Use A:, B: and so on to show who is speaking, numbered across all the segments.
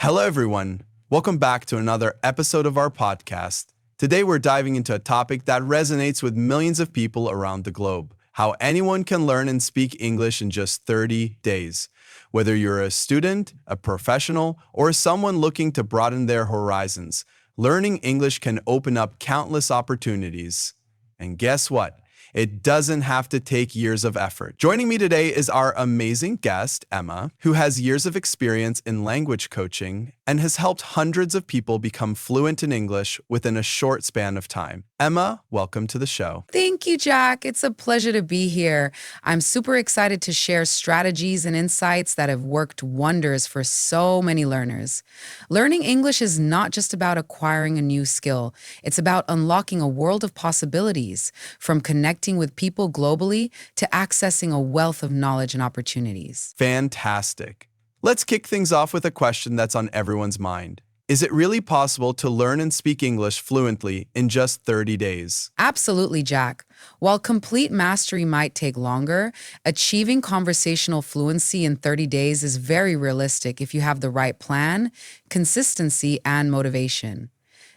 A: Hello, everyone. Welcome back to another episode of our podcast. Today, we're diving into a topic that resonates with millions of people around the globe: how anyone can learn and speak English in just 30 days. Whether you're a student, a professional, or someone looking to broaden their horizons, learning English can open up countless opportunities. And guess what? It doesn't have to take years of effort. Joining me today is our amazing guest, Emma, who has years of experience in language coaching and has helped hundreds of people become fluent in English within a short span of time. Emma, welcome to the show.
B: Thank you, Jack. It's a pleasure to be here. I'm super excited to share strategies and insights that have worked wonders for so many learners. Learning English is not just about acquiring a new skill. It's about unlocking a world of possibilities, from connecting with people globally to accessing a wealth of knowledge and opportunities.
A: Fantastic. Let's kick things off with a question that's on everyone's mind. Is it really possible to learn and speak English fluently in just 30 days?
B: Absolutely, Jack. While complete mastery might take longer, achieving conversational fluency in 30 days is very realistic if you have the right plan, consistency, and motivation.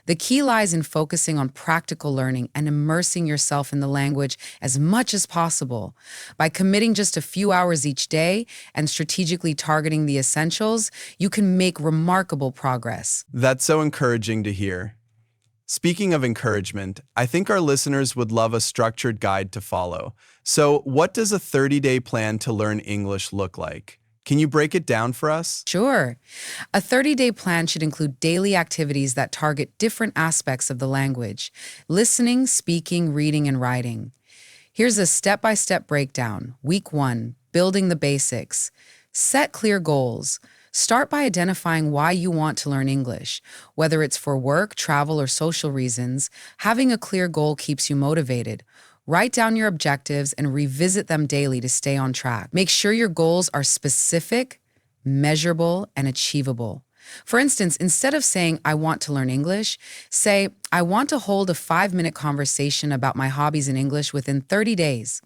B: The key lies in focusing on practical learning and immersing yourself in the language as much as possible. By committing just a few hours each day and strategically targeting the essentials, you can make remarkable progress.
A: That's so encouraging to hear. Speaking of encouragement, I think our listeners would love a structured guide to follow. So, what does a 30-day plan to learn English look like? Can you break it down for us?
B: Sure. A 30-day plan should include daily activities that target different aspects of the language: listening, speaking, reading, and writing. Here's a step-by-step breakdown. Week 1, building the basics. Set clear goals. Start by identifying why you want to learn English. Whether it's for work, travel, or social reasons, having a clear goal keeps you motivated. Write down your objectives and revisit them daily to stay on track. Make sure your goals are specific, measurable, and achievable. For instance, instead of saying, "I want to learn English," say, "I want to hold a 5-minute conversation about my hobbies in English within 30 days.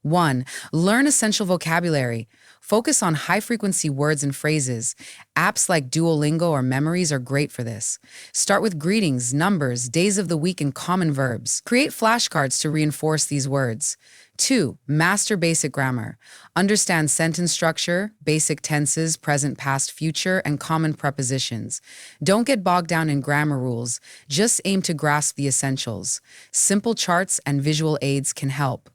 B: 1. Learn essential vocabulary. Focus on high-frequency words and phrases. Apps like Duolingo or Memories are great for this. Start with greetings, numbers, days of the week, and common verbs. Create flashcards to reinforce these words. 2. Master basic grammar. Understand sentence structure, basic tenses, present, past, future, and common prepositions. Don't get bogged down in grammar rules. Just aim to grasp the essentials. Simple charts and visual aids can help.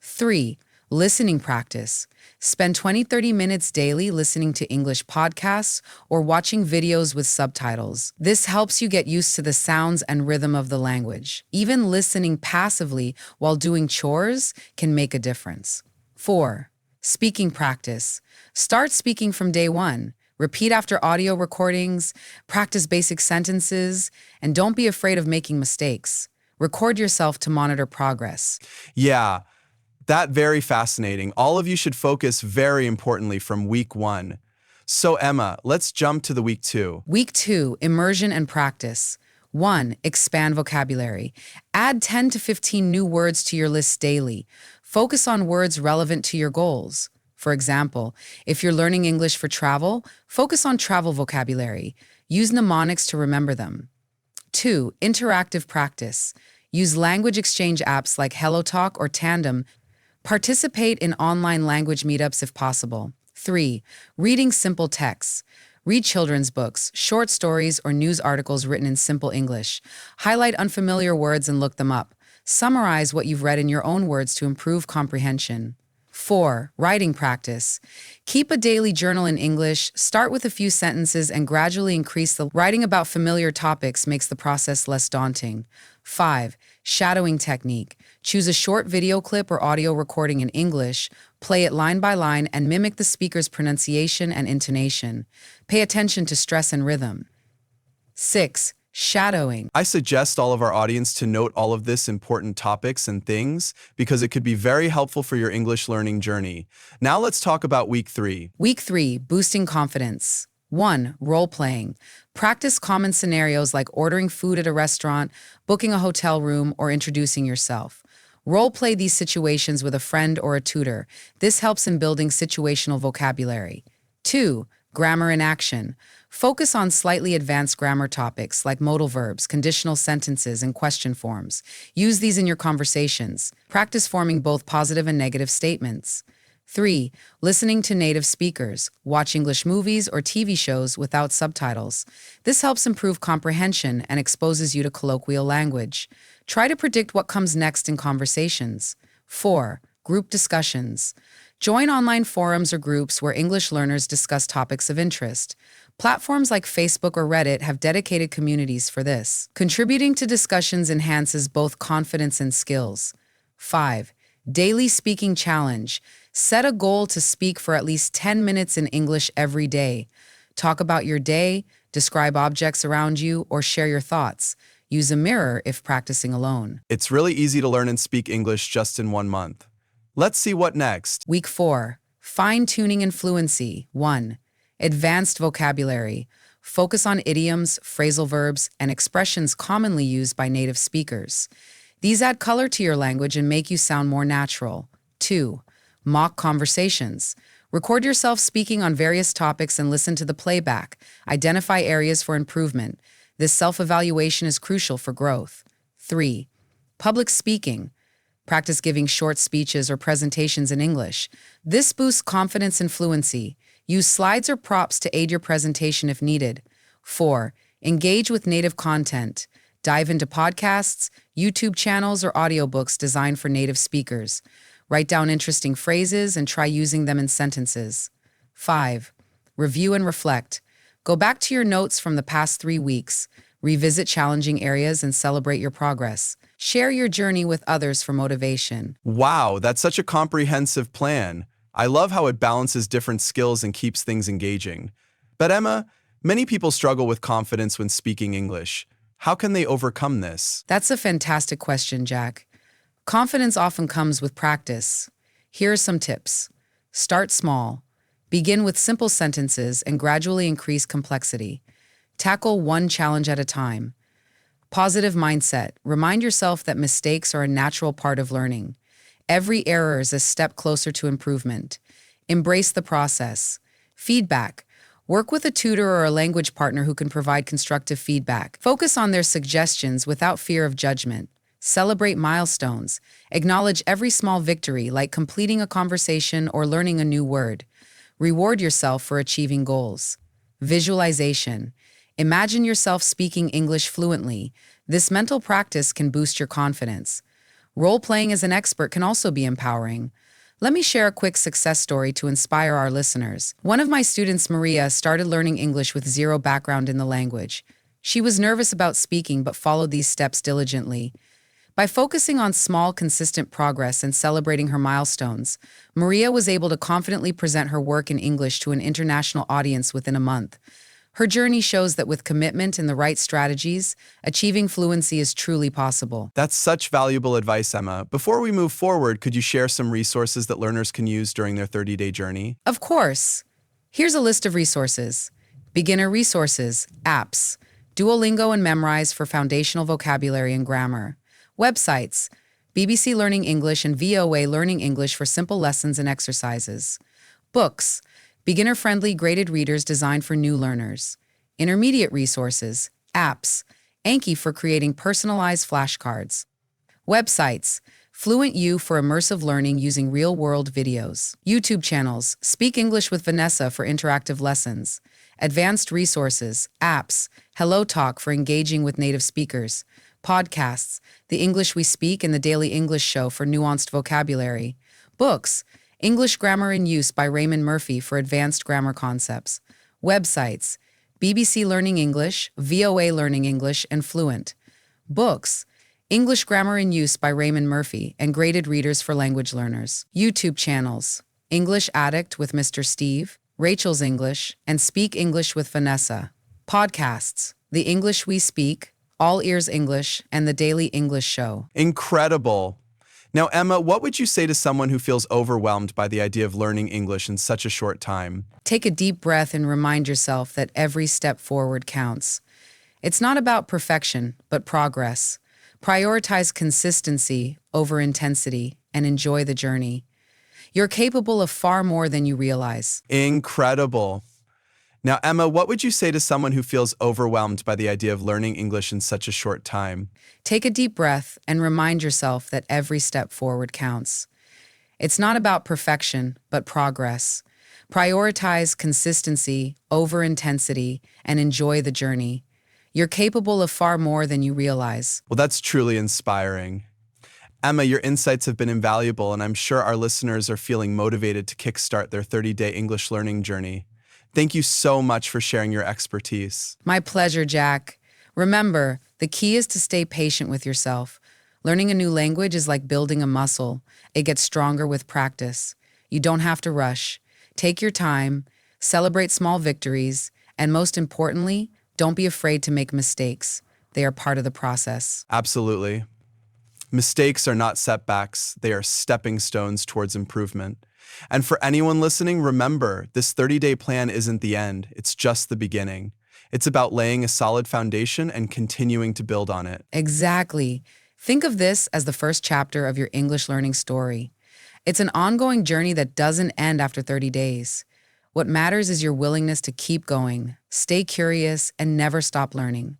B: 3. Listening practice. Spend 20-30 minutes daily listening to English podcasts or watching videos with subtitles. This helps you get used to the sounds and rhythm of the language. Even listening passively while doing chores can make a difference. 4. Speaking practice. Start speaking from day 1. Repeat after audio recordings, practice basic sentences, and don't be afraid of making mistakes. Record yourself to monitor progress.
A: Yeah. That very fascinating. All of you should focus very importantly from week 1. So Emma, let's jump to the week 2.
B: Week 2, immersion and practice. 1. Expand vocabulary. Add 10 to 15 new words to your list daily. Focus on words relevant to your goals. For example, if you're learning English for travel, focus on travel vocabulary. Use mnemonics to remember them. 2. Interactive practice. Use language exchange apps like HelloTalk or Tandem. Participate in online language meetups if possible. 3. Reading simple texts. Read children's books, short stories, or news articles written in simple English. Highlight unfamiliar words and look them up. Summarize what you've read in your own words to improve comprehension. 4. Writing practice. Keep a daily journal in English. Start with a few sentences and gradually increase the writing about familiar topics makes the process less daunting. 5. Shadowing technique. Choose a short video clip or audio recording in English, play it line by line, and mimic the speaker's pronunciation and intonation. Pay attention to stress and rhythm. 6. Shadowing.
A: I suggest all of our audience to note all of this important topics and things because it could be very helpful for your English learning journey. Now let's talk about week 3.
B: Week 3, boosting confidence. 1. Role-playing. Practice common scenarios like ordering food at a restaurant, booking a hotel room, or introducing yourself. Role-play these situations with a friend or a tutor. This helps in building situational vocabulary. 2. Grammar in action. Focus on slightly advanced grammar topics like modal verbs, conditional sentences, and question forms. Use these in your conversations. Practice forming both positive and negative statements. 3. Listening to native speakers. Watch English movies or TV shows without subtitles. This helps improve comprehension and exposes you to colloquial language. Try to predict what comes next in conversations. 4. Group discussions. Join online forums or groups where English learners discuss topics of interest. Platforms like Facebook or Reddit have dedicated communities for this. Contributing to discussions enhances both confidence and skills. 5. Daily speaking challenge. Set a goal to speak for at least 10 minutes in English every day. Talk about your day, describe objects around you, or share your thoughts. Use a mirror if practicing alone.
A: It's really easy to learn and speak English just in 1 month. Let's see what next.
B: Week 4. Fine-tuning and fluency. 1. Advanced vocabulary. Focus on idioms, phrasal verbs, and expressions commonly used by native speakers. These add color to your language and make you sound more natural. 2. Mock conversations. Record yourself speaking on various topics and listen to the playback. Identify areas for improvement. This self-evaluation is crucial for growth. 3. Public speaking. Practice giving short speeches or presentations in English. This boosts confidence and fluency. Use slides or props to aid your presentation if needed. 4. Engage with native content. Dive into podcasts, YouTube channels, or audiobooks designed for native speakers. Write down interesting phrases and try using them in sentences. 5. Review and reflect. Go back to your notes from the past 3 weeks. Revisit challenging areas and celebrate your progress. Share your journey with others for motivation.
A: Wow, that's such a comprehensive plan. I love how it balances different skills and keeps things engaging. But Emma, many people struggle with confidence when speaking English. How can they overcome this?
B: That's a fantastic question, Jack. Confidence often comes with practice. Here are some tips. Start small. Begin with simple sentences and gradually increase complexity. Tackle one challenge at a time. Positive mindset. Remind yourself that mistakes are a natural part of learning. Every error is a step closer to improvement. Embrace the process. Feedback. Work with a tutor or a language partner who can provide constructive feedback. Focus on their suggestions without fear of judgment. Celebrate milestones. Acknowledge every small victory, like completing a conversation or learning a new word. Reward yourself for achieving goals. Visualization. Imagine yourself speaking English fluently. This mental practice can boost your confidence. Role-playing as an expert can also be empowering. Let me share a quick success story to inspire our listeners. One of my students, Maria, started learning English with zero background in the language. She was nervous about speaking but followed these steps diligently. By focusing on small, consistent progress and celebrating her milestones, Maria was able to confidently present her work in English to an international audience within a month. Her journey shows that with commitment and the right strategies, achieving fluency is truly possible.
A: That's such valuable advice, Emma. Before we move forward, could you share some resources that learners can use during their 30-day journey?
B: Of course. Here's a list of resources. Beginner resources, apps, Duolingo and Memrise for foundational vocabulary and grammar. Websites, BBC Learning English and VOA Learning English for simple lessons and exercises. Books, beginner-friendly graded readers designed for new learners. Intermediate resources, apps, Anki for creating personalized flashcards. Websites, Fluent U for immersive learning using real-world videos. YouTube channels, Speak English with Vanessa for interactive lessons. Advanced resources, apps, Hello Talk for engaging with native speakers. Podcasts, The English We Speak and The Daily English Show for nuanced vocabulary. Books, English Grammar in Use by Raymond Murphy for advanced grammar concepts. Websites, BBC Learning English, VOA Learning English, and Fluent. Books, English Grammar in Use by Raymond Murphy and graded readers for language learners. YouTube channels, English Addict with Mr. Steve, Rachel's English, and Speak English with Vanessa. Podcasts, The English We Speak, All Ears English, and The Daily English Show.
A: Incredible. Now, Emma, what would you say to someone who feels overwhelmed by the idea of learning English in such a short time?
B: Take a deep breath and remind yourself that every step forward counts. It's not about perfection, but progress. Prioritize consistency over intensity and enjoy the journey. You're capable of far more than you realize.
A: Incredible. Now, Emma, what would you say to someone who feels overwhelmed by the idea of learning English in such a short time?
B: Take a deep breath and remind yourself that every step forward counts. It's not about perfection, but progress. Prioritize consistency over intensity and enjoy the journey. You're capable of far more than you realize.
A: Well, that's truly inspiring. Emma, your insights have been invaluable, and I'm sure our listeners are feeling motivated to kickstart their 30-day English learning journey. Thank you so much for sharing your expertise.
B: My pleasure, Jack. Remember, the key is to stay patient with yourself. Learning a new language is like building a muscle. It gets stronger with practice. You don't have to rush. Take your time, celebrate small victories, and most importantly, don't be afraid to make mistakes. They are part of the process.
A: Absolutely. Mistakes are not setbacks, they are stepping stones towards improvement. And for anyone listening, remember, this 30-day plan isn't the end, it's just the beginning. It's about laying a solid foundation and continuing to build on it.
B: Exactly. Think of this as the first chapter of your English learning story. It's an ongoing journey that doesn't end after 30 days. What matters is your willingness to keep going, stay curious, and never stop learning.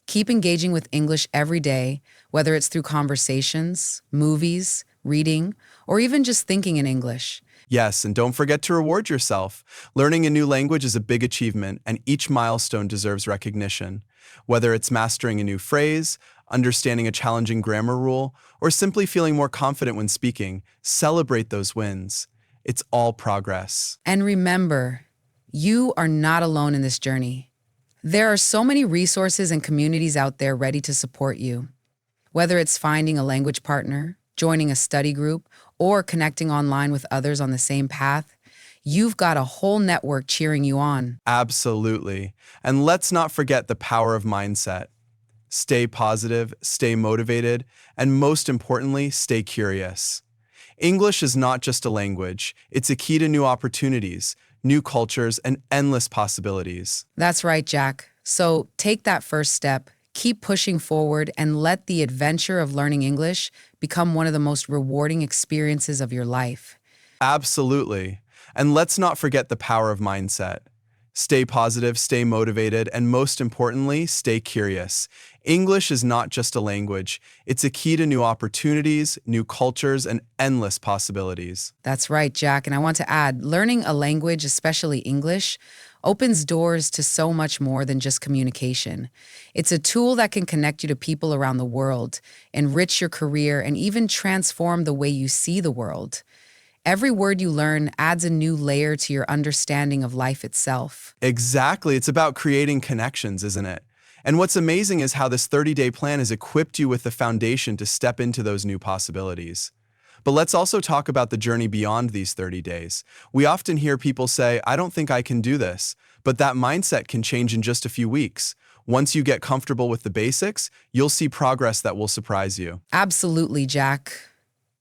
B: Keep engaging with English every day, whether it's through conversations, movies, reading, or even just thinking in English.
A: Yes, and don't forget to reward yourself. Learning a new language is a big achievement, and each milestone deserves recognition. Whether it's mastering a new phrase, understanding a challenging grammar rule, or simply feeling more confident when speaking, celebrate those wins. It's all progress.
B: And remember, you are not alone in this journey. There are so many resources and communities out there ready to support you. Whether it's finding a language partner, joining a study group, or connecting online with others on the same path, you've got a whole network cheering you on.
A: Absolutely. And let's not forget the power of mindset. Stay positive, stay motivated, and most importantly, stay curious. English is not just a language, it's a key to new opportunities, new cultures, and endless possibilities.
B: That's right, Jack. So take that first step, keep pushing forward, and let the adventure of learning English become one of the most rewarding experiences of your life.
A: Absolutely. And let's not forget the power of mindset. Stay positive, stay motivated, and most importantly, stay curious. English is not just a language, it's a key to new opportunities, new cultures, and endless possibilities.
B: That's right, Jack. And I want to add, learning a language, especially English, opens doors to so much more than just communication. It's a tool that can connect you to people around the world, enrich your career, and even transform the way you see the world. Every word you learn adds a new layer to your understanding of life itself.
A: Exactly. It's about creating connections, isn't it? And what's amazing is how this 30-day plan has equipped you with the foundation to step into those new possibilities. But let's also talk about the journey beyond these 30 days. We often hear people say, I don't think I can do this, but that mindset can change in just a few weeks. Once you get comfortable with the basics, you'll see progress that will surprise you.
B: Absolutely, Jack.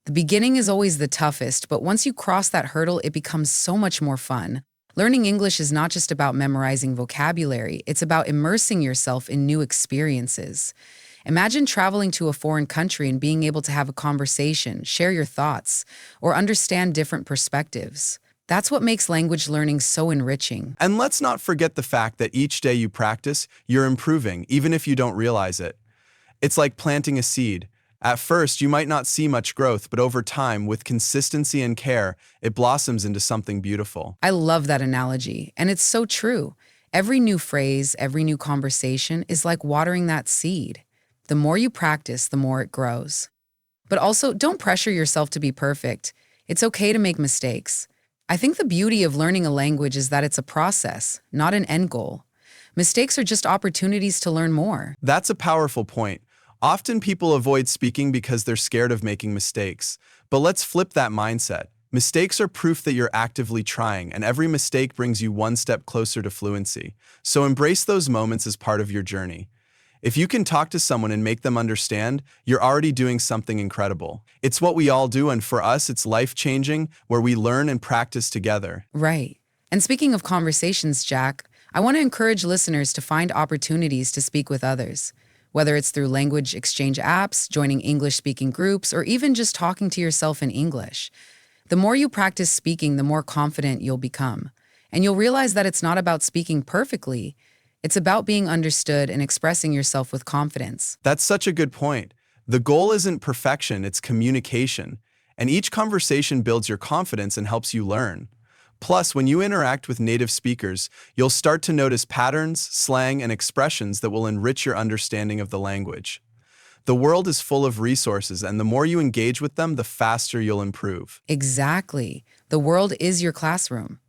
B: The beginning is always the toughest, but once you cross that hurdle, it becomes so much more fun. Learning English is not just about memorizing vocabulary, it's about immersing yourself in new experiences. Imagine traveling to a foreign country and being able to have a conversation, share your thoughts, or understand different perspectives. That's what makes language learning so enriching.
A: And let's not forget the fact that each day you practice, you're improving, even if you don't realize it. It's like planting a seed. At first, you might not see much growth, but over time, with consistency and care, it blossoms into something beautiful.
B: I love that analogy, and it's so true. Every new phrase, every new conversation is like watering that seed. The more you practice, the more it grows. But also, don't pressure yourself to be perfect. It's okay to make mistakes. I think the beauty of learning a language is that it's a process, not an end goal. Mistakes are just opportunities to learn more.
A: That's a powerful point. Often people avoid speaking because they're scared of making mistakes. But let's flip that mindset. Mistakes are proof that you're actively trying, and every mistake brings you one step closer to fluency. So embrace those moments as part of your journey. If you can talk to someone and make them understand, you're already doing something incredible. It's what we all do, and for us, it's life-changing, where we learn and practice together.
B: Right. And speaking of conversations, Jack, I want to encourage listeners to find opportunities to speak with others. Whether it's through language exchange apps, joining English-speaking groups, or even just talking to yourself in English. The more you practice speaking, the more confident you'll become. And you'll realize that it's not about speaking perfectly. It's about being understood and expressing yourself with confidence.
A: That's such a good point. The goal isn't perfection, it's communication. And each conversation builds your confidence and helps you learn. Plus, when you interact with native speakers, you'll start to notice patterns, slang, and expressions that will enrich your understanding of the language. The world is full of resources, and the more you engage with them, the faster you'll improve.
B: Exactly. The world is your classroom.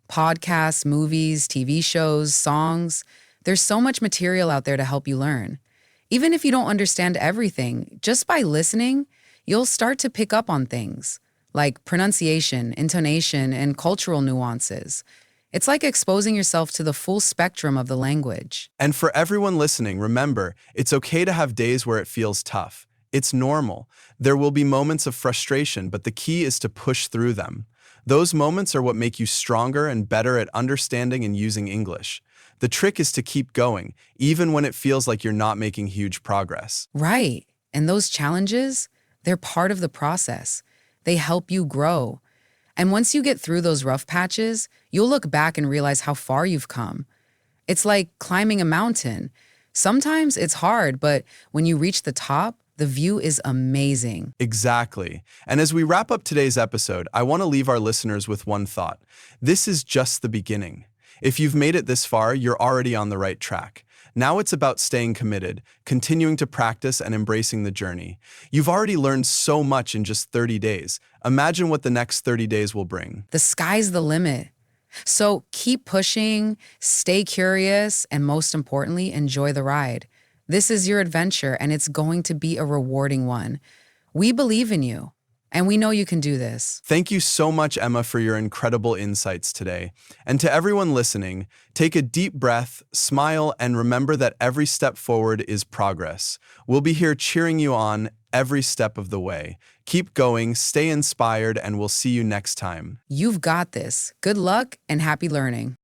B: Podcasts, movies, TV shows, songs. There's so much material out there to help you learn. Even if you don't understand everything, just by listening, you'll start to pick up on things like pronunciation, intonation, and cultural nuances. It's like exposing yourself to the full spectrum of the language.
A: And for everyone listening, remember, it's okay to have days where it feels tough. It's normal. There will be moments of frustration, but the key is to push through them. Those moments are what make you stronger and better at understanding and using English. The trick is to keep going, even when it feels like you're not making huge progress.
B: Right. And those challenges, they're part of the process. They help you grow. And once you get through those rough patches, you'll look back and realize how far you've come. It's like climbing a mountain. Sometimes it's hard, but when you reach the top, the view is amazing.
A: Exactly. And as we wrap up today's episode, I want to leave our listeners with one thought. This is just the beginning. If you've made it this far, you're already on the right track. Now it's about staying committed, continuing to practice, and embracing the journey. You've already learned so much in just 30 days. Imagine what the next 30 days will bring.
B: The sky's the limit. So keep pushing, stay curious, and most importantly, enjoy the ride. This is your adventure, and it's going to be a rewarding one. We believe in you, and we know you can do this.
A: Thank you so much, Emma, for your incredible insights today. And to everyone listening, take a deep breath, smile, and remember that every step forward is progress. We'll be here cheering you on every step of the way. Keep going, stay inspired, and we'll see you next time.
B: You've got this. Good luck and happy learning.